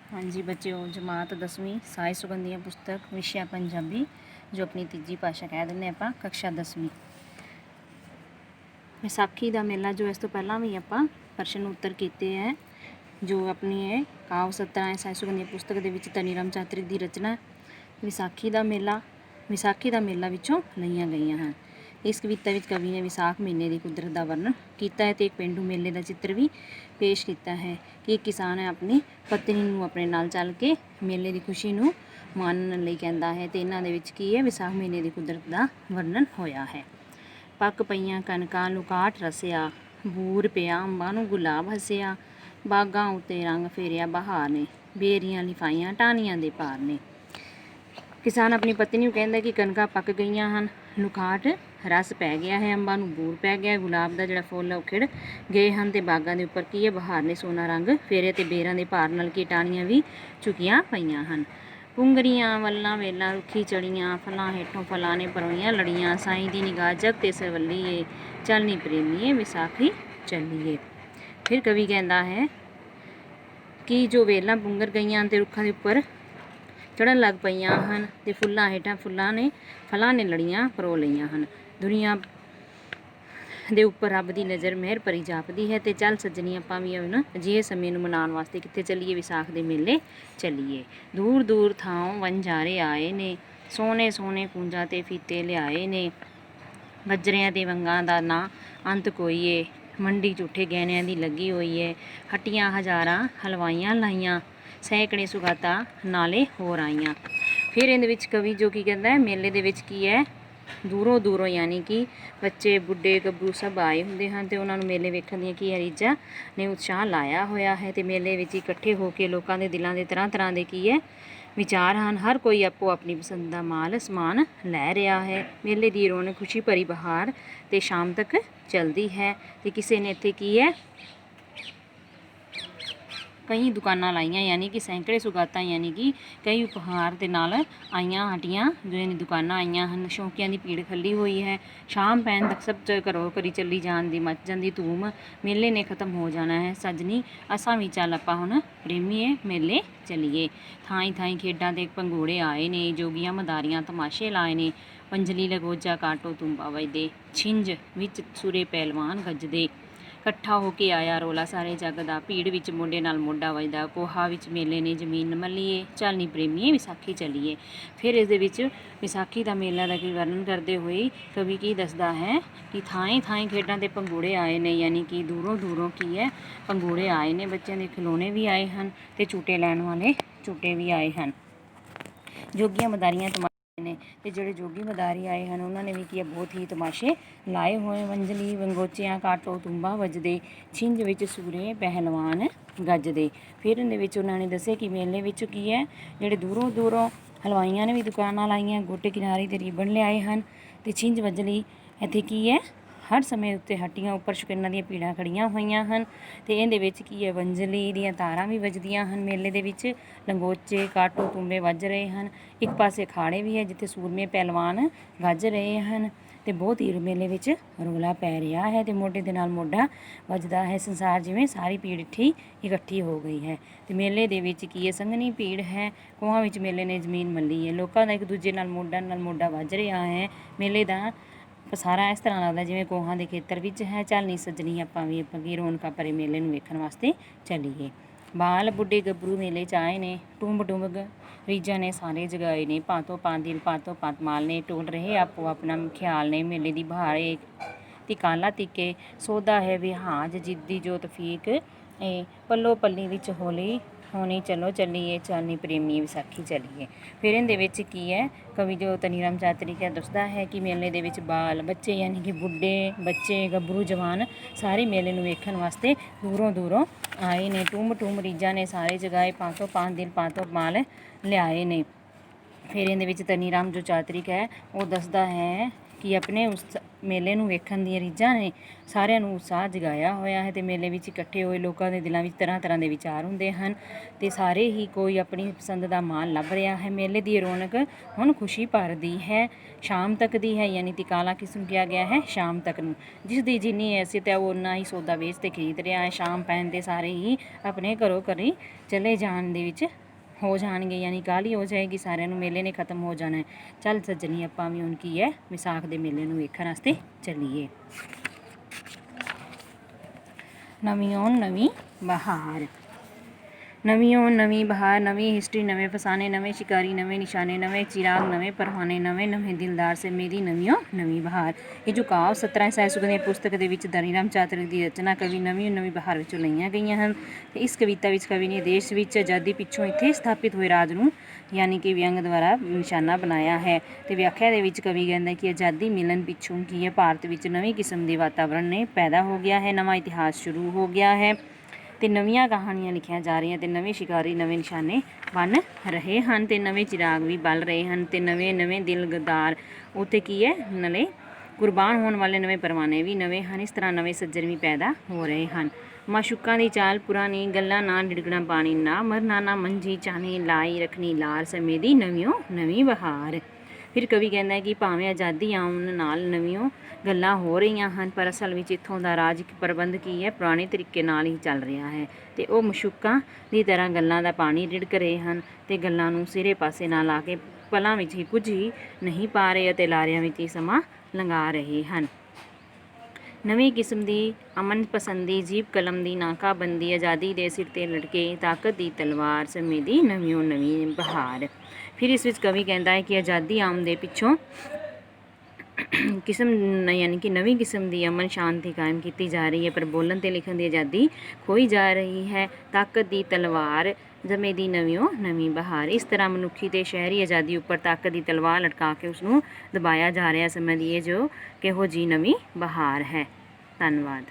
हाँ जी बच्चों, जमात 10वीं साहित्य सुगंधियाँ पुस्तक विषय पंजाबी जो अपनी तीजी भाषा कह दें आप कक्षा 10वीं। विसाखी का मेला जो इस तो पहला भी आप प्रश्न उत्तर किए हैं जो अपनी है काव सत्रा साहित्य सुगंधियाँ पुस्तक के तनीराम चातरिक की रचना विसाखी का मेला विचों लईयां गई हैं। इस कविता में कवि ने विसाख महीने की कुदरत का वर्णन किया है तो एक पेंडू मेले का चित्र भी पेश किया है कि एक किसान है अपनी पत्नी नूं अपने नाल चल के मेले की खुशी नूं मानण लई कहता है तो इन्हां दे विच की है विसाख महीने की कुदरत का वर्णन होया है। पक पईयां कणकां लुकाट रसिया बूर पिया अंबां नूं गुलाब हसिया बागां उत्ते रंग फेरिया बहार ने बेरियां लिफाइयां टाहनियां दे पार ने। किसान अपनी पत्नी ਨੂੰ ਕਹਿੰਦਾ कि कणकां पक गईयां ਹਨ ਲੁਕਾਟ रस पै गया है अंबां ਨੂੰ ਬੂਰ पै गया गुलाब ਦਾ ਜਿਹੜਾ ਫੁੱਲ ਉਹ ਖਿੜ ਗਏ ਹਨ ਤੇ ਬਾਗਾਂ ਦੇ ਉੱਪਰ ਕੀ ਹੈ ਬਹਾਰ ਨੇ ਸੋਨਾ ਰੰਗ ਫੇਰੇ ਤੇ ਬੇਰਾਂ ਦੇ ਭਾਰ ਨਾਲ ਕੀ ਟਾਹਣੀਆਂ ਵੀ ਝੁਕੀਆਂ ਪਈਆਂ ਹਨ। ਪੁੰਗਰੀਆਂ ਵੱਲਾਂ ਵੇਲਾਂ ਰੁੱਖੀ ਚੜੀਆਂ ਫਲਾਂ ਹੇਠੋਂ ਫਲਾਂ ਨੇ ਪਰੋਈਆਂ ਲੜੀਆਂ ਸਾਈਂ ਦੀ ਨਿਗਾਹ ਜਗ ਤੇ ਸਰਵੱਲੀਏ ਚੱਲ ਨੀ ਪ੍ਰੇਮੀਏ ਵਿਸਾਖੀ ਚੱਲੀਏ। ਫਿਰ ਕਵੀ ਕਹਿੰਦਾ ਹੈ ਕਿ ਜੋ ਵੇਲਾਂ ਪੁੰਗਰ ਗਈਆਂ ਤੇ ਰੁੱਖਾਂ ਦੇ ਉੱਪਰ ਚੜ੍ਹਨ ਲੱਗ ਪਈਆਂ ਹਨ ਤੇ ਫੁੱਲਾਂ ਹੇਠਾਂ ਫਲਾਂ ਨੇ ਲੜੀਆਂ ਪਰੋ ਲਈਆਂ ਹਨ। ਦੁਨੀਆ ਦੇ ਉੱਪਰ ਰੱਬ ਦੀ ਨਜ਼ਰ ਮਿਹਰ ਭਰੀ ਜਾਪਦੀ ਹੈ ਤੇ ਚੱਲ ਸੱਜਣੀ ਆਪਾਂ ਵੀ ਹੁਣ ਅਜਿਹੇ ਸਮੇਂ ਨੂੰ ਮਨਾਉਣ ਵਾਸਤੇ ਕਿੱਥੇ ਚੱਲੀਏ ਵਿਸਾਖ ਦੇ ਮੇਲੇ ਚੱਲੀਏ। ਦੂਰ ਦੂਰ ਥਾਂ ਵਣਜਾਰੇ ਆਏ ਨੇ ਸੋਹਣੇ ਸੋਹਣੇ ਕੁੰਜਾਂ ਤੇ ਫੀਤੇ ਲਿਆਏ ਨੇ ਗੱਜਰਿਆਂ ਤੇ ਵੰਗਾਂ ਦਾ ਨਾ ਅੰਤ ਕੋਈ ਏ ਮੰਡੀ ਝੂਠੇ ਗਹਿਣਿਆਂ ਦੀ ਲੱਗੀ ਹੋਈ ਏ ਹੱਟੀਆਂ ਹਜ਼ਾਰਾਂ ਹਲਵਾਈਆਂ ਲਾਈਆਂ ਸੈਂਕੜੇ ਸੁਗਾਤਾਂ ਨਾਲੇ ਹੋਰ ਆਈਆਂ। ਫਿਰ ਇਹਦੇ ਵਿੱਚ ਕਵੀ ਜੋ ਕੀ ਕਹਿੰਦਾ ਹੈ ਮੇਲੇ ਦੇ ਵਿੱਚ ਕੀ ਹੈ ਦੂਰੋਂ ਦੂਰੋਂ ਯਾਨੀ ਕਿ ਬੱਚੇ ਬੁੱਢੇ ਗੱਭਰੂ ਸਭ ਆਏ ਹੁੰਦੇ ਹਨ ਤੇ ਉਹਨਾਂ ਨੂੰ ਮੇਲੇ ਵੇਖਣ ਦੀਆਂ ਕੀ ਰੀਝਾਂ ਨੇ ਉਤਸ਼ਾਹ ਲਾਇਆ ਹੋਇਆ ਹੈ ਤੇ ਮੇਲੇ ਵਿੱਚ ਇਕੱਠੇ ਹੋ ਕੇ ਲੋਕਾਂ ਦੇ ਦਿਲਾਂ ਦੇ ਤਰ੍ਹਾਂ ਤਰ੍ਹਾਂ ਦੇ ਕੀ ਹੈ ਵਿਚਾਰ ਹਨ। ਹਰ ਕੋਈ ਆਪੋ ਆਪਣੀ ਪਸੰਦ ਦਾ ਮਾਲ ਸਮਾਨ ਲੈ ਰਿਹਾ ਹੈ। ਮੇਲੇ ਦੀ ਰੌਣਕ ਖੁਸ਼ੀ ਭਰੀ ਬਹਾਰ ਤੇ ਸ਼ਾਮ ਤੱਕ ਚੱਲਦੀ ਹੈ ਤੇ ਕਿਸੇ ਨੇ ਇੱਥੇ ਕੀ ਹੈ ਕਈ ਦੁਕਾਨਾਂ ਲਾਈਆਂ ਯਾਨੀ ਕਿ ਸੈਂਕੜੇ ਸੁਗਾਤਾਂ ਯਾਨੀ ਕਿ ਕਈ ਉਪਹਾਰ ਦੇ ਨਾਲ ਆਈਆਂ ਹਟੀਆਂ ਜੋ ਇਹਨੀ ਦੁਕਾਨਾਂ ਆਈਆਂ ਹਨ। ਸ਼ੌਂਕੀਆਂ ਦੀ ਭੀੜ ਖੱਲੀ ਹੋਈ ਹੈ। ਸ਼ਾਮ ਪੈਣ ਤੱਕ ਸਭ ਘਰੋਂ ਘਰੀ ਚੱਲੀ ਜਾਣ ਦੀ ਮੱਚ ਜਾਂਦੀ ਧੂਮ ਮੇਲੇ ਨੇ ਖਤਮ ਹੋ ਜਾਣਾ ਹੈ ਸੱਜਣੀ ਅਸਾਂ ਵੀ ਚੱਲ ਆਪਾਂ ਹੁਣ ਪ੍ਰੇਮੀਏ ਮੇਲੇ ਚੱਲੀਏ। ਥਾਈਂ ਥਾਈਂ ਖੇਡਾਂ ਦੇ ਪੰਘੂੜੇ ਆਏ ਨੇ ਜੋਗੀਆਂ ਮਦਾਰੀਆਂ ਤਮਾਸ਼ੇ ਲਾਏ ਨੇ ਪੰਜਲੀ ਲਗੋਜਾ ਕਾਟੋ ਤੁੰਬਾ ਵੱਜਦੇ ਛਿੰਝ ਵਿੱਚ ਸੁਰੇ ਪਹਿਲਵਾਨ ਗੱਜਦੇ ਇਕੱਠਾ ਹੋ ਕੇ ਆਇਆ ਰੋਲਾ ਸਾਰੇ ਜੱਗ ਦਾ ਭੀੜ ਵਿੱਚ ਮੋਢੇ ਨਾਲ ਮੋਢਾ ਵੱਜਦਾ ਕੋਹਾ ਵਿੱਚ ਮੇਲੇ ਨੇ ਜ਼ਮੀਨ ਮੱਲੀਏ ਚੱਲ ਨੀ ਪ੍ਰੇਮੀਏ ਵਿਸਾਖੀ ਚੱਲੀਏ। ਫਿਰ ਇਸ ਦੇ ਵਿੱਚ ਵਿਸਾਖੀ ਦਾ ਮੇਲਾ ਦਾ ਕੀ ਵਰਣਨ ਕਰਦੇ ਹੋਏ ਕਵੀ ਕੀ ਦੱਸਦਾ ਹੈ ਕਿ ਥਾਈਂ ਥਾਈਂ ਖੇਡਾਂ ਦੇ ਪੰਘੂੜੇ ਆਏ ਨੇ ਯਾਨੀ ਕਿ ਦੂਰੋਂ ਦੂਰੋਂ ਕੀ ਹੈ ਪੰਘੂੜੇ ਆਏ ਨੇ ਬੱਚਿਆਂ ਦੇ ਖਿਡੌਣੇ ਵੀ ਆਏ ਹਨ ਤੇ ਝੂਟੇ ਲੈਣ ਵਾਲੇ ਝੂਟੇ ਵੀ ਆਏ ਹਨ। ਜੋਗੀਆਂ ਮਦਾਰੀਆਂ ਨੇ ਤੇ ਜਿਹੜੇ ਜੋਗੀ ਮਦਾਰੀ ਆਏ ਹਨ ਉਹਨਾਂ ਨੇ ਵੀ ਕੀ ਬਹੁਤ ਹੀ ਤਮਾਸ਼ੇ ਲਾਏ ਹੋਏ ਵੰਜਲੀ ਵੰਗੋਚਿਆਂ ਕਾਟੋ ਤੁੰਬਾ ਵੱਜਦੇ ਛਿੰਝ ਵਿੱਚ ਸੂਰੇ ਪਹਿਲਵਾਨ ਗੱਜਦੇ। ਫਿਰ ਇਹਦੇ ਵਿੱਚ ਉਹਨਾਂ ਨੇ ਦੱਸਿਆ ਕਿ ਮੇਲੇ ਵਿੱਚ ਕੀ ਹੈ ਜਿਹੜੇ ਦੂਰੋਂ ਦੂਰੋਂ ਹਲਵਾਈਆਂ ਨੇ ਵੀ ਦੁਕਾਨਾਂ ਲਾਈਆਂ ਗੋਟੇ ਕਿਨਾਰੇ ਤੇ ਰੀਬਨ ਲਿਆਏ ਹਨ ਤੇ ਛਿੰਝ ਵੱਜਲੀ ਇੱਥੇ ਕੀ ਹੈ ਹਰ ਸਮੇਂ ਉੱਤੇ ਹੱਟੀਆਂ ਉੱਪਰ ਸ਼ੌਕੀਨਾਂ ਦੀਆਂ ਭੀੜਾਂ ਖੜੀਆਂ ਹੋਈਆਂ ਹਨ ਤੇ ਇਹਦੇ ਵਿੱਚ ਕੀ ਹੈ ਵੰਜਲੀ ਦੀਆਂ ਤਾਰਾਂ ਵੀ ਵੱਜਦੀਆਂ ਹਨ। ਮੇਲੇ ਦੇ ਵਿੱਚ ਲੰਗੋਚੇ ਕਾਟੋ ਤੁੰਬੇ ਵੱਜ ਰਹੇ ਹਨ। ਇੱਕ ਪਾਸੇ ਅਖਾੜੇ ਵੀ ਹੈ ਜਿੱਥੇ ਸੂਰਮੇ ਪਹਿਲਵਾਨ ਗੱਜ ਰਹੇ ਹਨ ਤੇ ਬਹੁਤ ਹੀ ਮੇਲੇ ਵਿੱਚ ਰੌਲਾ ਪੈ ਰਿਹਾ ਹੈ ਤੇ ਮੋਢੇ ਦੇ ਨਾਲ ਮੋਢਾ ਵੱਜਦਾ ਹੈ ਸੰਸਾਰ ਜਿਵੇਂ ਸਾਰੀ ਭੀੜ ਇਕੱਠੀ ਹੋ ਗਈ ਹੈ ਤੇ ਮੇਲੇ ਦੇ ਵਿੱਚ ਕੀ ਹੈ ਸੰਘਣੀ ਭੀੜ ਹੈ ਕੋਹਾਂ ਵਿੱਚ ਮੇਲੇ ਨੇ ਜ਼ਮੀਨ ਮੱਲੀ ਹੈ ਲੋਕਾਂ ਦਾ ਇੱਕ ਦੂਜੇ ਨਾਲ ਮੋਢਾ ਵੱਜ ਰਿਹਾ ਹੈ। ਮੇਲੇ ਦਾ ਸਾਰਾ ਇਸ ਤਰ੍ਹਾਂ ਲੱਗਦਾ ਜਿਵੇਂ ਕੋਹਾਂ ਦੇ ਖੇਤਰ ਵਿੱਚ ਹੈ। ਚੱਲ ਨੀ ਸੱਜਣੀ ਆਪਾਂ ਵੀ ਕੀ ਰੌਣਕਾਂ ਭਰੇ ਮੇਲੇ ਨੂੰ ਵੇਖਣ ਵਾਸਤੇ ਚੱਲੀਏ। ਬਾਲ ਬੁੱਢੇ ਗੱਭਰੂ ਮੇਲੇ 'ਚ ਆਏ ਨੇ ਟੁੰਬ ਟੁੰਬ ਰੀਝਾਂ ਨੇ ਸਾਰੇ ਜਗਾਏ ਨੇ ਭਾਂਤੋਂ ਭਾਂਤ ਦਿਲ ਭਾਂਤੋਂ ਭਾਂਤ ਮਾਲ ਨੇ ਟੋਲ ਰਹੇ ਆਪੋ ਆਪਣਾ ਖਿਆਲ ਨੇ ਮੇਲੇ ਦੀ ਬਹਾਰ ਏ ਤਿਕਾਲਾ ਤਿੱਕੇ ਸੌਦਾ ਹੈ ਵਿਹਾਜ ਜਿੱਦੀ ਜੋ ਤਫੀਕ ਏ ਪੱਲੋ ਪੱਲੀ ਵਿੱਚ ਹੋਲੀ ਹੋਣੀ ਚਲੋ ਚੱਲੀਏ ਚੱਲ ਨੀ ਪ੍ਰੇਮੀ ਵਿਸਾਖੀ ਚੱਲੀਏ। ਫਿਰ ਇਹਦੇ ਵਿੱਚ ਕੀ ਹੈ ਕਵੀ ਜੋ ਤਨੀਰਾਮ ਚਾਤਰਿਕ ਹੈ ਦੱਸਦਾ ਹੈ ਕਿ ਮੇਲੇ ਦੇ ਵਿੱਚ ਬਾਲ ਬੱਚੇ ਯਾਨੀ ਕਿ ਬੁੱਢੇ ਬੱਚੇ ਗੱਭਰੂ ਜਵਾਨ ਸਾਰੇ ਮੇਲੇ ਨੂੰ ਵੇਖਣ ਵਾਸਤੇ ਦੂਰੋਂ ਦੂਰੋਂ ਆਏ ਨੇ ਟੁੰਬ ਟੁੰਬ ਰੀਝਾਂ ਨੇ ਸਾਰੇ ਜਗਾਏ ਭਾਂਤੋਂ ਭਾਂਤ ਦਿਲ ਭਾਂਤੋਂ ਮਾਲ ਲਿਆਏ ਨੇ। ਫਿਰ ਇਹਦੇ ਵਿੱਚ ਤਨੀਰਾਮ ਜੋ ਚਾਤਰਿਕ ਹੈ ਉਹ ਦੱਸਦਾ ਹੈ ਕਿ ਆਪਣੇ ਉਸ ਮੇਲੇ ਨੂੰ ਵੇਖਣ ਦੀਆਂ ਰੀਝਾਂ ਨੇ ਸਾਰਿਆਂ ਨੂੰ ਉਤਸ਼ਾਹ ਜਗਾਇਆ ਹੋਇਆ ਹੈ। ਅਤੇ ਮੇਲੇ ਵਿੱਚ ਇਕੱਠੇ ਹੋਏ ਲੋਕਾਂ ਦੇ ਦਿਲਾਂ ਵਿੱਚ ਤਰ੍ਹਾਂ ਤਰ੍ਹਾਂ ਦੇ ਵਿਚਾਰ ਹੁੰਦੇ ਹਨ ਅਤੇ ਸਾਰੇ ਹੀ ਕੋਈ ਆਪਣੀ ਪਸੰਦ ਦਾ ਮਾਲ ਲੱਭ ਰਿਹਾ ਹੈ। ਮੇਲੇ ਦੀ ਰੌਣਕ ਹੁਣ ਖੁਸ਼ੀ ਭਰਦੀ ਹੈ, ਸ਼ਾਮ ਤੱਕ ਦੀ ਹੈ, ਯਾਨੀ ਕਿ ਕਾਲਾ ਕਿਸ ਨੂੰ ਕਿਹਾ ਗਿਆ ਹੈ, ਸ਼ਾਮ ਤੱਕ ਨੂੰ। ਜਿਸ ਦੀ ਜਿੰਨੀ ਹੈਸੀਅਤ ਹੈ ਉਹ ਉਨਾ ਹੀ ਸੌਦਾ ਵੇਚ ਤੇ ਖਰੀਦ ਰਿਹਾ ਹੈ। ਸ਼ਾਮ ਪੈਣ 'ਤੇ ਸਾਰੇ ਹੀ ਆਪਣੇ ਘਰੋਂ ਘਰੀ ਚਲੇ ਜਾਣ ਦੇ ਵਿੱਚ ਹੋ ਜਾਣਗੇ, ਯਾਨੀ ਕਾਹਲੀ ਹੋ ਜਾਏਗੀ, ਸਾਰਿਆਂ ਨੂੰ ਮੇਲੇ ਨੇ ਖ਼ਤਮ ਹੋ ਜਾਣਾ ਹੈ। ਚੱਲ ਸੱਜਣੀ, ਆਪਾਂ ਵੀ ਹੁਣ ਕੀ ਹੈ ਵਿਸਾਖ ਦੇ ਮੇਲੇ ਨੂੰ ਵੇਖਣ ਵਾਸਤੇ ਚੱਲੀਏ। ਨਵੀਂ ਨਵੀਂ ਬਹਾਰ, ਨਵੀਂ ਨਵੀਂ ਬਹਾਰ, ਨਵੀਂ ਹਿਸਟਰੀ, ਨਵੇਂ ਫਸਾਨੇ, ਨਵੇਂ ਸ਼ਿਕਾਰੀ, ਨਵੇਂ ਨਿਸ਼ਾਨੇ, ਨਵੇਂ ਚਿਰਾਗ, ਨਵੇਂ ਪਰਵਾਨੇ, ਨਵੇਂ ਨਵੇਂ ਦਿਲਦਾਰ ਸੇ ਮੇਰੀ ਨਵੀਂ ਬਹਾਰ। ਇਹ ਜੋ ਕਾਵਿ 17 ਸਹਿ ਸੁਖ ਦੀ ਪੁਸਤਕ ਦੇ ਵਿੱਚ ਧਨੀ ਰਾਮ ਚਾਤਰਿਕ ਦੀ ਰਚਨਾ ਕਵੀ ਨਵੀਂ ਬਹਾਰ ਵਿੱਚੋਂ ਲਈਆਂ ਗਈਆਂ ਹਨ। ਅਤੇ ਇਸ ਕਵਿਤਾ ਵਿੱਚ ਕਵੀ ਨੇ ਦੇਸ਼ ਵਿੱਚ ਆਜ਼ਾਦੀ ਪਿੱਛੋਂ ਇੱਥੇ ਸਥਾਪਿਤ ਹੋਏ ਰਾਜ ਨੂੰ ਯਾਨੀ ਕਿ ਵਿਅੰਗ ਦੁਆਰਾ ਨਿਸ਼ਾਨਾ ਬਣਾਇਆ ਹੈ। ਅਤੇ ਵਿਆਖਿਆ ਦੇ ਵਿੱਚ ਕਵੀ ਕਹਿੰਦਾ ਕਿ ਆਜ਼ਾਦੀ ਮਿਲਣ ਪਿੱਛੋਂ ਕੀ ਹੈ ਭਾਰਤ ਵਿੱਚ ਨਵੀਂ ਕਿਸਮ ਦੇ ਵਾਤਾਵਰਣ ਨੇ ਪੈਦਾ ਹੋ ਗਿਆ ਹੈ, ਨਵਾਂ ਇਤਿਹਾਸ ਸ਼ੁਰੂ ਹੋ ਗਿਆ ਹੈ ਅਤੇ ਨਵੀਆਂ ਕਹਾਣੀਆਂ ਲਿਖੀਆਂ ਜਾ ਰਹੀਆਂ ਅਤੇ ਨਵੇਂ ਸ਼ਿਕਾਰੀ, ਨਵੇਂ ਨਿਸ਼ਾਨੇ ਬਣ ਰਹੇ ਹਨ ਅਤੇ ਨਵੇਂ ਚਿਰਾਗ ਵੀ ਬਲ ਰਹੇ ਹਨ ਅਤੇ ਨਵੇਂ ਦਿਲਦਾਰ ਉੱਥੇ ਕੀ ਹੈ ਨਾਲੇ ਕੁਰਬਾਨ ਹੋਣ ਵਾਲੇ ਨਵੇਂ ਪਰਵਾਨੇ ਵੀ ਨਵੇਂ ਹਨ। ਇਸ ਤਰ੍ਹਾਂ ਨਵੇਂ ਸੱਜਣ ਵੀ ਪੈਦਾ ਹੋ ਰਹੇ ਹਨ। ਮਾਸ਼ੂਕਾਂ ਦੀ ਚਾਲ ਪੁਰਾਣੀ, ਗੱਲਾਂ ਨਾ ਡਿੜਕਣਾ ਪਾਣੀ, ਨਾ ਮਰਨਾ ਨਾ ਮੰਜੀ ਚਾਹਣੀ, ਲਾਈ ਰੱਖਣੀ ਲਾਰ ਸਮੇਂ ਦੀ ਨਵੀਂ ਬਹਾਰ। ਫਿਰ ਕਵੀ ਕਹਿੰਦਾ ਕਿ ਭਾਵੇਂ ਆਜ਼ਾਦੀ ਆਉਣ ਨਾਲ ਨਵੀਆਂ ਗੱਲਾਂ ਹੋ ਰਹੀਆਂ ਹਨ, ਪਰ ਅਸਲ ਵਿੱਚ ਇੱਥੋਂ ਦਾ ਰਾਜ ਪ੍ਰਬੰਧ ਕੀ ਹੈ ਪੁਰਾਣੇ ਤਰੀਕੇ ਨਾਲ ਹੀ ਚੱਲ ਰਿਹਾ ਹੈ ਅਤੇ ਉਹ ਮਸ਼ੂਕਾਂ ਦੀ ਤਰ੍ਹਾਂ ਗੱਲਾਂ ਦਾ ਪਾਣੀ ਰਿੜਕ ਰਹੇ ਹਨ ਅਤੇ ਗੱਲਾਂ ਨੂੰ ਸਿਰੇ ਪਾਸੇ ਨਾ ਲਾ ਕੇ ਪਲਾਂ ਵਿੱਚ ਹੀ ਕੁਝ ਹੀ ਨਹੀਂ ਪਾ ਰਹੇ ਅਤੇ ਲਾਰਿਆਂ ਵਿੱਚ ਹੀ ਸਮਾਂ ਲੰਘਾ ਰਹੇ ਹਨ। ਨਵੀਂ ਕਿਸਮ ਦੀ ਅਮਨ ਪਸੰਦੀ, ਜੀਭ ਕਲਮ ਦੀ ਨਾਕਾਬੰਦੀ, ਆਜ਼ਾਦੀ ਦੇ ਸਿਰ 'ਤੇ ਲਟਕੇ ਤਾਕਤ ਦੀ ਤਲਵਾਰ ਸਮੇਂ ਦੀ ਨਵੀਂ ਬਹਾਰ। ਫਿਰ ਇਸ ਵਿੱਚ ਕਵੀ ਕਹਿੰਦਾ ਹੈ ਕਿ ਆਜ਼ਾਦੀ ਆਉਣ ਦੇ ਪਿੱਛੋਂ ਯਾਨੀ ਕਿ ਨਵੀਂ ਕਿਸਮ ਦੀ ਅਮਨ ਸ਼ਾਂਤੀ ਕਾਇਮ ਕੀਤੀ ਜਾ ਰਹੀ ਹੈ, ਪਰ ਬੋਲਣ ਅਤੇ ਲਿਖਣ ਦੀ ਆਜ਼ਾਦੀ ਖੋਈ ਜਾ ਰਹੀ ਹੈ। ਤਾਕਤ ਦੀ ਤਲਵਾਰ ਸਮੇਂ ਦੀ ਨਵੀਂ ਬਹਾਰ। ਇਸ ਤਰ੍ਹਾਂ ਮਨੁੱਖੀ ਅਤੇ ਸ਼ਹਿਰੀ ਆਜ਼ਾਦੀ ਉੱਪਰ ਤਾਕਤ ਦੀ ਤਲਵਾਰ ਲਟਕਾ ਕੇ ਉਸਨੂੰ ਦਬਾਇਆ ਜਾ ਰਿਹਾ ਸਮੇਂ ਦੀ ਇਹ ਜੋ ਕਿਹੋ ਜਿਹੀ ਨਵੀਂ ਬਹਾਰ ਹੈ। ਧੰਨਵਾਦ।